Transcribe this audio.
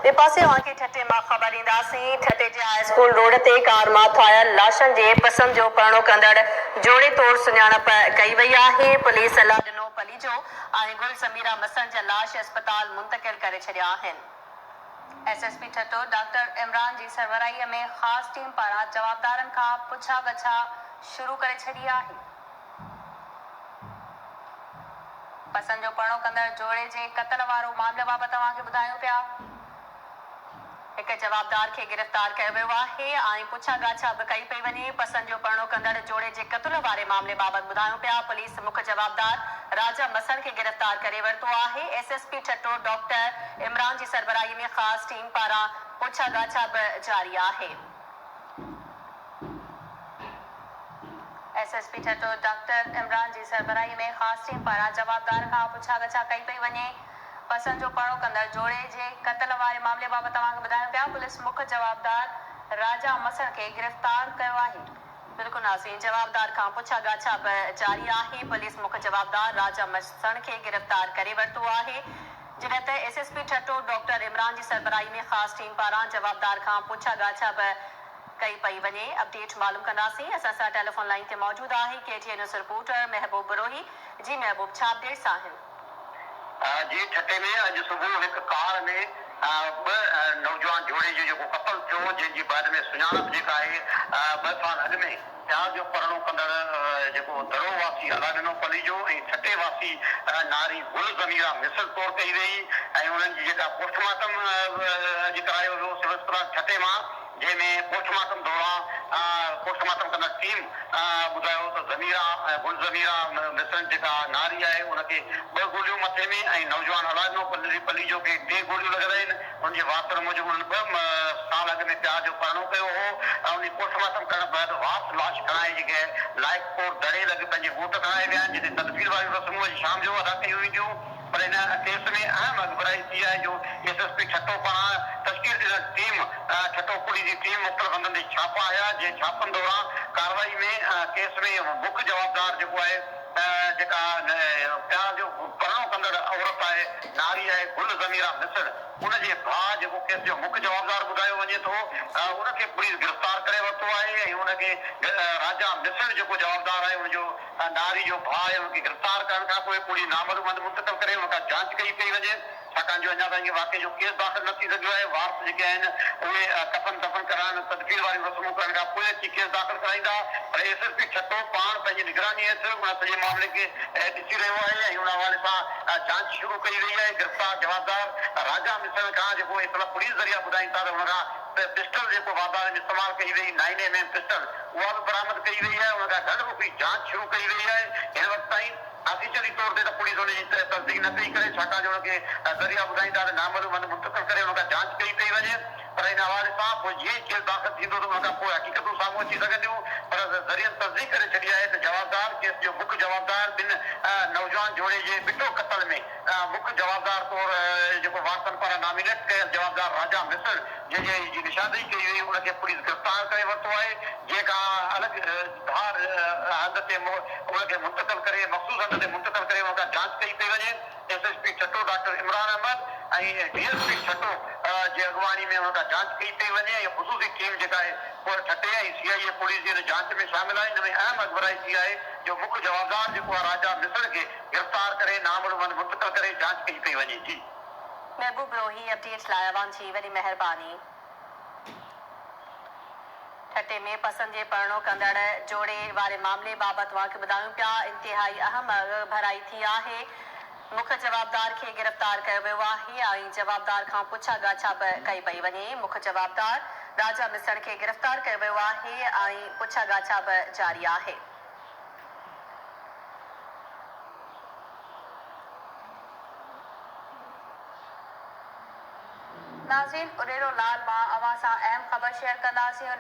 ॿिए पासे वांके ठटे मां ख़बर ईंदासीं। ठटे जे हाई स्कूल रोड ते कार मां थायल लाशनि जे पसंदि जो परणो कंदड़ जोड़े तौरु सुञाणप कई वई आहे। पुलिस सलाह ॾिनो पली जो ऐं गुल ज़मीरा मसन जा लाश अस्पताल मुंतक़िल करे छॾिया आहिनि। एसएसपी ठटो डॉक्टर इमरान जी सरबराहीअ में ख़ासि टीम पारां जवाबदारनि खां पुछा गछा शुरू करे छॾी आहे। पसंदि जो परणो कंदड़ जोड़े जे क़त्ल वारो मामले बाबति तव्हांखे ॿुधायूं पिया। हिकु जवाबदार खे गिरफ़्तार कयो वियो आहे ऐं पुछा गाछा बि कई पई वञे। पसंदि जो परणो कंदड़ जोड़े जे क़त्ल वारे मामले बाबति ॿुधायूं पिया। पुलिस मुख्य जवाबदार राजा मसन खे गिरफ़्तार करे वरितो आहे। एसएसपी ठटो डॉक्टर इमरान जी सरबराही में ख़ासि टीम पारां पुछा गाछा बि जारी आहे। एसएसपी ठटो डॉक्टर इमरान जी सरबराही में ख़ासि टीम पारां जवाबदार खां पुछा गछा कई पई वञे। पसंदि जो परणो कंदड़ जोड़े जे क़त्ल वारे मामले बाबति तव्हांखे ॿुधायूं पिया। पुलिस मुख्य जवाबदार राजा मसन खे गिरफ़्तार कयो आहे। बिल्कुलु नाज़रीन, जवाबदार खां पुछा गाछा बि जारी आहे। पुलिस मुख्य जवाबदार राजा मसन खे गिरफ़्तार करे वरितो आहे। जॾहिं त एसएसपी ठटो डॉक्टर इमरान जी सरबराही में ख़ासि टीम पारां जवाबदार खां पुछा गाछा बि कई पई वञे। अपडेट मालूम कंदासीं। असां सां टेलीफोन लाइन ते मौजूदु आहे केटीएन न्यूज़ रिपोर्टर महबूब बरोही। जी महबूब, छा अपडेट्स आहिनि? जी, ठटे में अॼु सुबुह हिकु कार में ॿ नौजवान जोड़े जो जेको कत्ल थियो, जंहिंजी बाद में सुञाणप जेका आहे 2 साल अॻु में प्यार जो परणो कंदड़ जेको दड़ो वासी अलादनो पली जो ऐं ठटे वासी नारी गुल ज़मीरा मिसल तौरु कई वई ऐं उन्हनि जी जेका पोस्टमार्टम अॼु करायो वियो सिविल अस्पताल ठटे मां, जंहिंमें पोस्टमार्टम दौरान पोस्टमार्टम कंदड़ टीम ॿुधायो त ज़मीरा गुल ज़मीरा मिसल जेका नारी आहे उनखे 2 गोलियूं मथे में ऐं नौजवान अलादनो पली जो खे 2 गोलियूं लॻल आहिनि। उनजे वातर मूजिबि उन्हनि 2 साल अॻु में प्यार जो परणो कयो हो ऐं उन पोस्टमार्टम करण बैदि वापसि लाश खणाइण जे लाइक़ दड़े लॻ पंहिंजे ॻोठ खणाए विया आहिनि, जिते तदबीर वारियूं रस्मूं अॼु शाम जो अदा कयूं वेंदियूं। पर हिन केस में अहम अॻुभराई थी आहे जो एसएसपी ठटो पारां तश्कील ॾिनल टीम ठटो पुलिस जी टीम मुख़्तलिफ़ हंधनि ते छापा आया, जंहिं छापनि दौरान कार्रवाई में केस में मुख्य जवाबदार जेको आहे जेका प्यार जो परणो कंदड़ औरत आहे, नारी आहे गुल ज़मीरा मिसल, उनजे भाउ जेको केस जो मुख्य जवाबदार ॿुधायो वञे थो, उनखे पुलिस गिरफ़्तार करे वरितो आहे ऐं उनखे राजा मिसल जेको जवाबदार आहे उनजो नारी जो भाउ आहे उनखे गिरफ़्तार करण खां पोइ पुलिस नामज़द मुंतक़िल करे उनखां जांच कई पई वञे। छाकाणि जो अञा ताईं वाक़े जो केस दाख़िल न थी सघियो आहे। वारस जेके आहिनि उहे कफन दफन कराइण तदबीर वारियूं रस्मूं करण खां पोइ अची केस दाख़िल कराईंदा। पर एसएसपी ठटो पाण पंहिंजी निगरानी हेठि उन सॼे मामले खे ॾिसी रहियो आहे ऐं उन हवाले सां जांच शुरू कई वई आहे। गिरफ़्तार जवाबदार राजा मिसल खां जेको इतला पुलिस ज़रिया ॿुधाइनि था त हुनखां पिस्टल जेको वारदात में इस्तेमालु कई वई 9mm पिस्टल उहा बि बरामद कई वई आहे। उनखां गॾु रुपी जांच शुरू कई वई आहे। हिन वक़्तु ताईं ऑफिशियली तौर ते त पुलिस हुनजी तस्दीक न पई करे, छाकाणि जो हुनखे ज़रिया ॿुधाईंदा त नामज़द मुंतक़िल करे हुनखां जांच कई पई वञे। पर हिन हवाले सां पोइ जीअं ई केस दाख़िल थींदो त हुनखां पोइ हक़ीक़तूं साम्हूं अची सघंदियूं। पर ज़रियनि तस्दीक करे छॾी आहे त जवाबदार केस जो मुख्य जवाबदार 2 नौजवान जोड़े जे बिटो क़त्ल में मुख्य जवाबदार तौरु जेको वारसनि पारां नॉमिनेट कयल जवाबदार राजा मिसल जंहिंजी निशानदेही कई वई उनखे पुलिस गिरफ़्तार करे वरितो आहे। जेका अलॻि धार हंध ते उनखे मुंतक़िल करे मख़सूस हंध ते मुंतक़िल करे उनखां जांच कई पई वञे। एसएसपी ठटो डॉक्टर इमरान अहमद ऐं डीएसपी ठटो जे अॻुवानी में उनखां जांच कई पई वञे। ऐं ख़ुसूसी टीम जेका आहे उहा ठटे ऐं सीआईए पुलिस जी जांच में शामिल आहे। हिन में अहम अॻुभराई थी आहे जो मुख्य जवाबदार जेको आहे राजा मिसल खे गिरफ़्तार करे नामज़द मुंतक़िल करे जांच कई पई वञे। जी महबूब बरोही, अपडेट्स लाइ अवां जी वॾी महिरबानी। ठटे में पसंदि जे परणो कंदड़ जोड़े वारे मामले बाबति तव्हांखे ॿुधायूं पिया। इंतिहाई अहम भराई थी आहे। मुख्य जवाबदार खे गिरफ़्तार कयो वियो आहे ऐं जवाबदार खां पुछा गाछा बि कई पई वञे। मुख्य जवाबदार राजा मिसल खे गिरफ़्तार कयो वियो आहे ऐं पुछा गाछा बि जारी आहे। नाज़रीन, उॾेरो लाल मां अवां सां अहम ख़बर शेयर कंदासीं।